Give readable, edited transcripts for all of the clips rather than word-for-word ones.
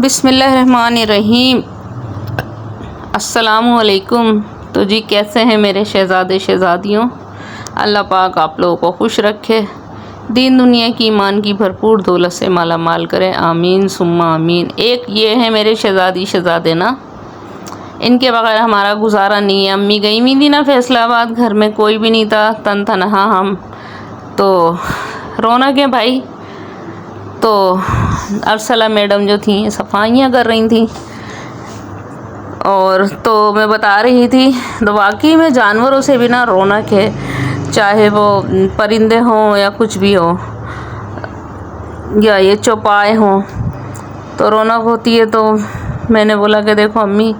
बिस्मिल्लाहिर्रहमानिर्रहीम। अस्सलामुअलैकुम। तो जी कैसे हैं मेरे शहज़ादे शहज़ादियों। अल्लाह पाक आप लोगों को खुश रखे, दीन दुनिया की ईमान की भरपूर दौलत से माला माल करें, आमीन सुम्मा आमीन। एक ये है मेरे शहज़ादी शहज़ादे ना, इनके बगैर हमारा गुजारा नहीं है। अम्मी गई हुई थी ना फैसलाबाद, घर में कोई भी नहीं था, तन तनहा हम। तो रौनक है भाई। तो अरसला मैडम जो थी सफाइयाँ कर रही थी, और तो मैं बता रही थी तो वाकई में जानवरों से भी ना रौनक है, चाहे वो परिंदे हों या कुछ भी हो, या ये चौपाए हों, तो रौनक होती है। तो मैंने बोला कि देखो अम्मी,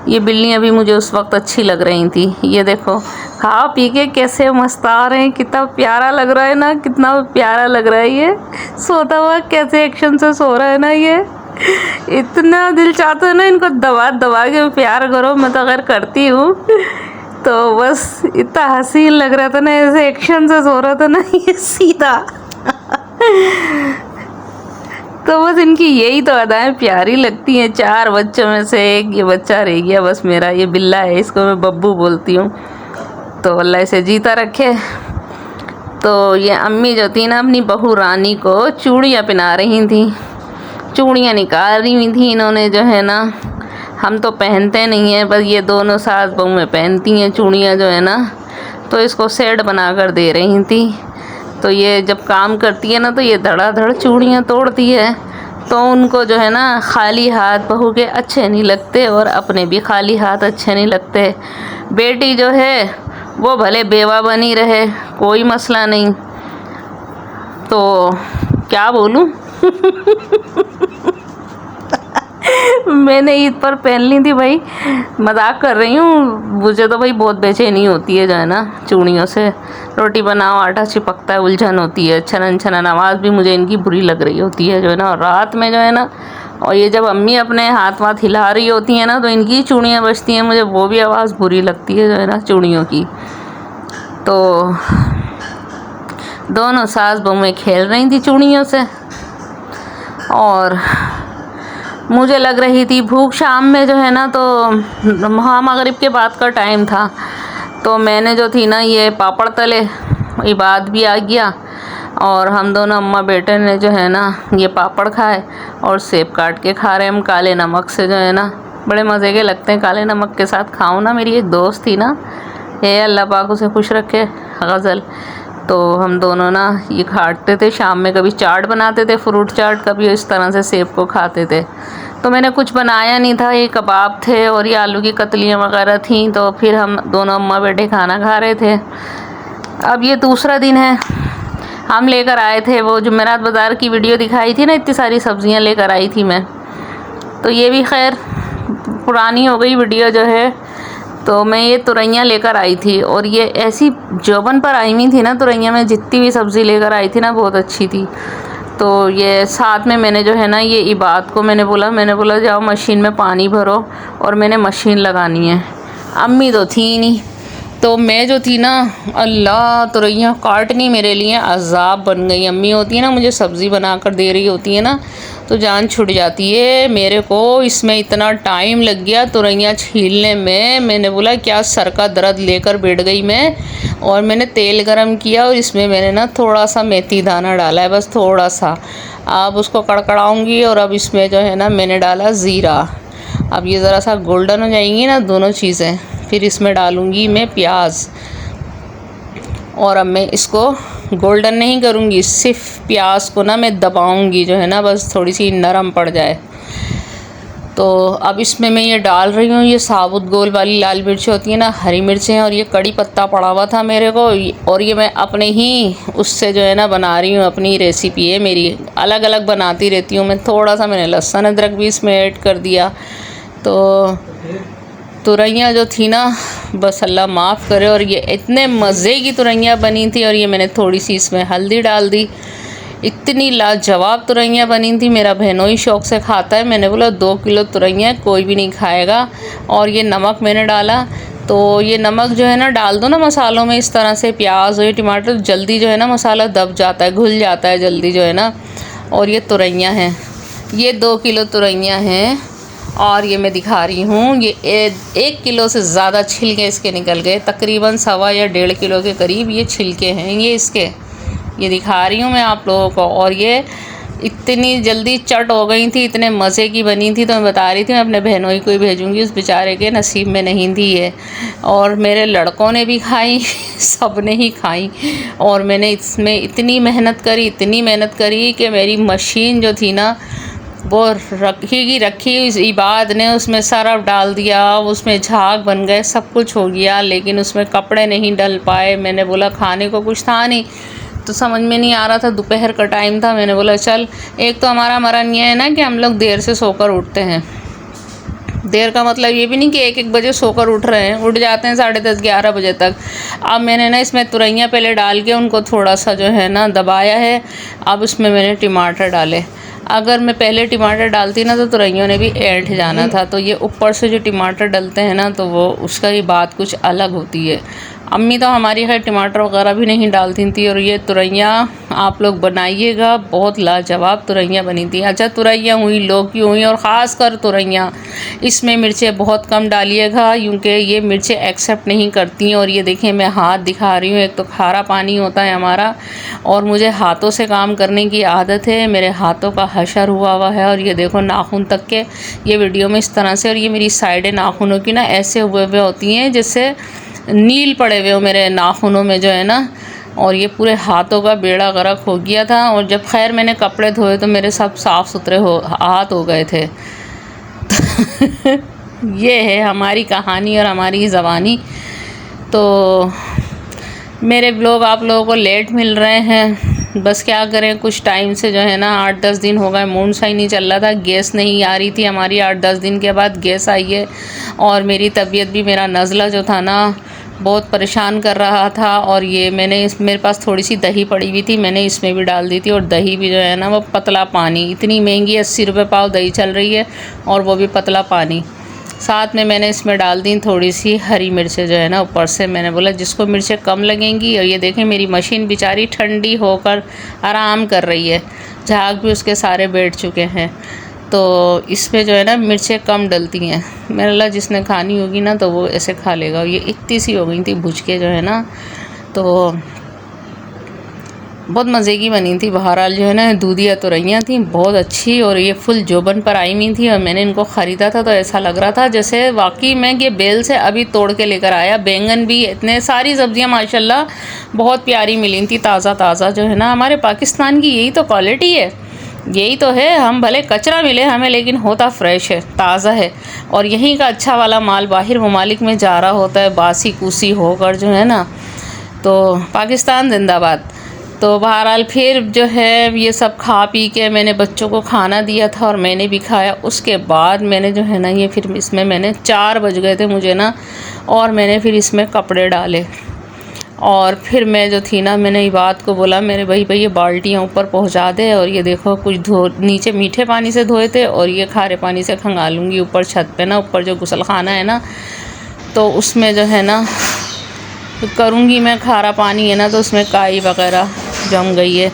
ये बिल्लियाँ भी मुझे उस वक्त अच्छी लग रही थी। ये देखो खा पी के कैसे मस्ता रहे हैं, कितना प्यारा लग रहा है ना, कितना प्यारा लग रहा है। ये सोता हुआ कैसे एक्शन से सो रहा है ना, ये इतना दिल चाहता है ना इनको दबा दबा के प्यार करो। मैं तो अगर करती हूँ तो बस इतना हसीन लग रहा था ना, ऐसे एक्शन से सो रहा था ना ये सीधा। तो बस इनकी यही तो अदाएं प्यारी लगती हैं। 4 बच्चों में से एक ये बच्चा रह गया बस मेरा, ये बिल्ला है, इसको मैं बब्बू बोलती हूँ। तो अल्लाह इसे जीता रखे। तो ये अम्मी जो थी ना अपनी बहू रानी को चूड़ियाँ पहना रही थी, चूड़ियाँ निकाल रही हुई थी इन्होंने, जो है ना हम तो पहनते नहीं हैं, बस ये दोनों सास बहू में पहनती हैं चूड़ियाँ जो है ना। तो इसको सेट बना कर दे रही थी। तो ये जब काम करती है ना तो ये धड़ाधड़ चूड़ियाँ तोड़ती है। तो उनको जो है ना खाली हाथ बहू के अच्छे नहीं लगते, और अपने भी खाली हाथ अच्छे नहीं लगते। बेटी जो है वो भले बेवा बनी रहे, कोई मसला नहीं। तो क्या बोलूँ। मैंने ईद पर पहन ली थी भाई, मजाक कर रही हूँ। मुझे तो भाई बहुत बेचैनी होती है जो है ना चूड़ियों से। रोटी बनाओ, आटा चिपकता है, उलझन होती है, छनन छनन आवाज़ भी मुझे इनकी बुरी लग रही होती है जो है ना। और रात में जो है ना, और ये जब अम्मी अपने हाथ वाथ हिला रही होती हैं ना तो इनकी चूड़ियाँ बजती हैं, मुझे वो भी आवाज़ बुरी लगती है जो है ना चूड़ियों की। तो दोनों सास बहू में खेल रही थी चूड़ियों से, और मुझे लग रही थी भूख। शाम में जो है ना, तो हाँ मगरिब के बाद का टाइम था, तो मैंने जो थी ना ये पापड़ तले, इबाद भी आ गया, और हम दोनों अम्मा बेटे ने जो है ना ये पापड़ खाए और सेब काट के खा रहे हम काले नमक से जो है ना। बड़े मज़े के लगते हैं काले नमक के साथ खाओ ना। मेरी एक दोस्त थी ना, ये अल्लाह पाक उसे खुश रखे, गज़ल, तो हम दोनों ना ये खाते थे शाम में। कभी चाट बनाते थे, फ्रूट चाट, कभी इस तरह से सेब को खाते थे। तो मैंने कुछ बनाया नहीं था, ये कबाब थे और ये आलू की कतलियाँ वगैरह थीं। तो फिर हम दोनों अम्मा बेटे खाना खा रहे थे। अब ये दूसरा दिन है, हम लेकर आए थे वो जुमेरात बाज़ार की वीडियो दिखाई थी ना, इतनी सारी सब्ज़ियाँ लेकर आई थी मैं। तो ये भी खैर पुरानी हो गई वीडियो जो है। तो मैं ये तुरैयाँ लेकर आई थी, और ये ऐसी जोबन पर आई हुई थी ना तुरैयाँ में, जितनी भी सब्ज़ी लेकर आई थी ना बहुत अच्छी थी। तो ये साथ में मैंने जो है ना ये इबाद को मैंने बोला जाओ मशीन में पानी भरो, और मैंने मशीन लगानी है। अम्मी तो थी नहीं, तो मैं जो थी ना अल्लाह तुरैयाँ काटनी मेरे लिए अज़ाब बन गई। अम्मी होती है ना मुझे सब्ज़ी बना कर दे रही होती है ना, तो जान छुट जाती है मेरे को। इसमें इतना टाइम लग गया तुरैयाँ छीलने में। मैंने बोला क्या सर का दर्द लेकर बैठ गई मैं, और मैंने तेल गरम किया और इसमें मैंने ना थोड़ा सा मेथी दाना डाला है, बस थोड़ा सा। अब उसको कड़कड़ाऊँगी, और अब इसमें जो है ना मैंने डाला ज़ीरा। अब ये ज़रा सा गोल्डन हो जाएंगी ना दोनों चीज़ें, फिर इसमें डालूँगी मैं प्याज। और अब मैं इसको गोल्डन नहीं करूँगी, सिर्फ प्याज को ना मैं दबाऊँगी जो है ना, बस थोड़ी सी नरम पड़ जाए। तो अब इसमें मैं ये डाल रही हूँ, ये साबुत गोल वाली लाल मिर्च होती है ना, हरी मिर्चें हैं, और ये कड़ी पत्ता पड़ा हुआ था मेरे को। और ये मैं अपने ही उससे जो है ना बना रही हूँ, अपनी रेसिपी है मेरी, अलग अलग बनाती रहती हूँ मैं। थोड़ा सा मैंने लहसुन अदरक भी इसमें ऐड कर दिया। तो तुरैयाँ जो थी ना बस अल्लाह माफ़ करे, और ये इतने मज़े की तुरैयाँ बनी थी। और ये मैंने थोड़ी सी इसमें हल्दी डाल दी, इतनी लाजवाब तुरैयाँ बनी थी। मेरा बहनों ही शौक़ से खाता है। मैंने बोला 2 किलो तुरैयाँ कोई भी नहीं खाएगा। और ये नमक मैंने डाला, तो ये नमक जो है ना डाल दो ना मसालों में इस तरह से, प्याज और ये टमाटर, जल्दी जो है ना मसाला दब जाता है, घुल जाता है जल्दी जो है ना। और ये तुरैयाँ हैं, ये 2 किलो तुरैयाँ हैं और ये मैं दिखा रही हूँ। ये 1 किलो से ज़्यादा छिलके इसके निकल गए, तकरीबन 1.25 या 1.5 किलो के करीब ये छिलके हैं ये इसके। ये दिखा रही हूँ मैं आप लोगों को। और ये इतनी जल्दी चट हो गई थी, इतने मज़े की बनी थी, तो मैं बता रही थी मैं अपने बहनोई को ही भेजूँगी, उस बेचारे के नसीब में नहीं थी ये। और मेरे लड़कों ने भी खाई सब ने ही खाई। और मैंने इसमें इतनी मेहनत करी कि मेरी मशीन जो थी ना वो रखी उस इबाद ने उसमें सरफ डाल दिया, उसमें झाग बन गए, सब कुछ हो गया, लेकिन उसमें कपड़े नहीं डल पाए। मैंने बोला खाने को कुछ था नहीं, तो समझ में नहीं आ रहा था, दोपहर का टाइम था। मैंने बोला चल, एक तो हमारा मरन ये है ना कि हम लोग देर से सोकर उठते हैं। देर का मतलब ये भी नहीं कि 1-1 बजे सोकर उठ रहे हैं, उठ जाते हैं 10:30-11 बजे तक। अब मैंने ना इसमें तुरैयाँ पहले डाल के उनको थोड़ा सा जो है ना दबाया है। अब उसमें मैंने टमाटर डाले। अगर मैं पहले टमाटर डालती ना तो तुरैयों ने भी ऐंठ जाना था। तो ये ऊपर से जो टमाटर डलते हैं ना तो वो उसका ही बात कुछ अलग होती है। अम्मी तो हमारी खैर टमाटर वगैरह भी नहीं डालती थी। और ये तुरैयाँ आप लोग बनाइएगा, बहुत लाजवाब तुरैयाँ बनी थी। अच्छा, तुरैयाँ हुई, लौकी हुई, और ख़ास कर तुरैयाँ, इसमें मिर्चें बहुत कम डालिएगा क्योंकि ये मिर्चें एक्सेप्ट नहीं करती हैं। और ये देखें मैं हाथ दिखा रही हूँ, एक तो खारा पानी होता है हमारा, और मुझे हाथों से काम करने की आदत है, मेरे हाथों का हशर हुआ है। और ये देखो नाखून तक के ये वीडियो में इस तरह से, और ये मेरी साइडें नाखूनों की ना ऐसे हुए होती हैं जैसे नील पड़े हुए हो मेरे नाखूनों में जो है ना। और ये पूरे हाथों का बेड़ा गर्क हो गया था। और जब खैर मैंने कपड़े धोए तो मेरे सब साफ़ सुथरे हाथ हो गए थे। ये है हमारी कहानी और हमारी ज़बानी। तो मेरे ब्लॉग आप लोगों को लेट मिल रहे हैं, बस क्या करें, कुछ टाइम से जो है ना 8-10 दिन हो गए मूड सा ही नहीं चल रहा था। गैस नहीं आ रही थी हमारी, 8-10 दिन के बाद गैस आई है। और मेरी तबीयत भी, मेरा नज़ला जो था ना बहुत परेशान कर रहा था। और ये मेरे पास थोड़ी सी दही पड़ी हुई थी, मैंने इसमें भी डाल दी थी। और दही भी जो है ना वो पतला पानी, इतनी महंगी 80 रुपये पाव दही चल रही है, और वो भी पतला पानी। साथ में मैंने इसमें डाल दी थोड़ी सी हरी मिर्चें जो है ना ऊपर से। मैंने बोला जिसको मिर्चें कम लगेंगी। और ये देखें मेरी मशीन बेचारी ठंडी होकर आराम कर रही है, झाग भी उसके सारे बैठ चुके हैं। तो इसमें जो है ना मिर्चें कम डलती हैं। मेरा अल्लाह जिसने खानी होगी ना तो वो ऐसे खा लेगा। और ये इतनी सी हो गई थी भुज के जो है ना, तो बहुत मज़े की बनी थी। बहरहाल जो है ना दूधिया तुरैयाँ थी बहुत अच्छी, और ये फुल जोबन पर आई हुई थी। और मैंने इनको ख़रीदा था तो ऐसा लग रहा था जैसे वाकई में ये बेल से अभी तोड़ के लेकर आया। बैंगन भी, इतने सारी सब्जियां माशाल्लाह बहुत प्यारी मिली थी, ताज़ा ताज़ा जो है ना। हमारे पाकिस्तान की यही तो क्वालिटी है, यही तो है। हम भले कचरा मिले हमें, लेकिन होता फ्रेश है, ताज़ा है। और यहीं का अच्छा वाला माल बाहर ममालिक में जा रहा होता है बासी कुसी होकर जो है ना। तो पाकिस्तान जिंदाबाद। तो बहरहाल फिर जो है ये सब खा पी के मैंने बच्चों को खाना दिया था और मैंने भी खाया। उसके बाद मैंने जो है ना ये फिर इसमें मैंने 4 बज गए थे मुझे ना, और मैंने फिर इसमें कपड़े डाले। और फिर मैं जो थी ना मैंने इबाद को बोला मेरे भाई ये बाल्टियाँ ऊपर पहुंचा दे। और ये देखो कुछ नीचे मीठे पानी से धोए थे और ये खारे पानी से खंगालूँगी ऊपर छत पे ना, ऊपर जो गुसल खाना है ना तो उसमें जो है ना तो करूँगी मैं। खारा पानी है ना तो उसमें काई वगैरह जम गई है।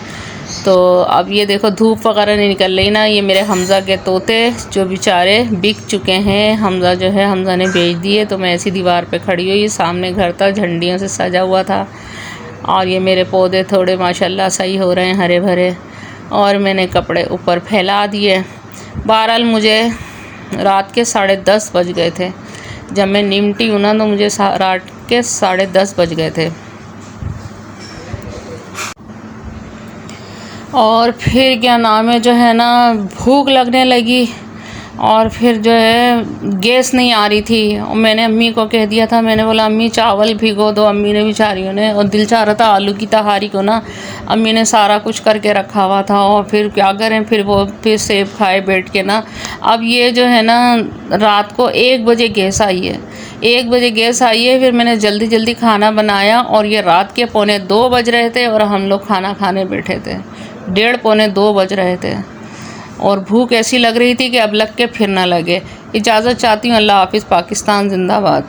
तो अब ये देखो धूप वगैरह नहीं निकल रही ना। ये मेरे हमज़ा के तोते जो बेचारे बिक चुके हैं, हमज़ा जो है हमज़ा ने बेच दिए। तो मैं ऐसी दीवार पे खड़ी हुई, सामने घर था झंडियों से सजा हुआ था। और ये मेरे पौधे थोड़े माशाल्लाह सही हो रहे हैं, हरे भरे। और मैंने कपड़े ऊपर फैला दिए। बहरहाल मुझे रात के 10:30 बज गए थे जब मैं निमटी हूँ ना, तो मुझे रात के 10:30 बज गए थे। और फिर क्या नाम है जो है ना भूख लगने लगी, और फिर जो है गैस नहीं आ रही थी। और मैंने अम्मी को कह दिया था, मैंने बोला अम्मी चावल भिगो दो। अम्मी ने बेचारियों ने, और दिल चाह रहा था आलू की तहारी को ना, अम्मी ने सारा कुछ करके रखा हुआ था। और फिर क्या करें, फिर सेब खाए बैठ के ना। अब ये जो है ना रात को 1 बजे गैस आई है, 1 बजे गैस आई है। फिर मैंने जल्दी जल्दी खाना बनाया, और ये रात के 1:45 बज रहे थे और हम लोग खाना खाने बैठे थे। 1:30 पौने 2 बज रहे थे, और भूख ऐसी लग रही थी कि अब लग के फिर ना लगे। इजाज़त चाहती हूँ। अल्लाह हाफ़िज़। पाकिस्तान जिंदाबाद।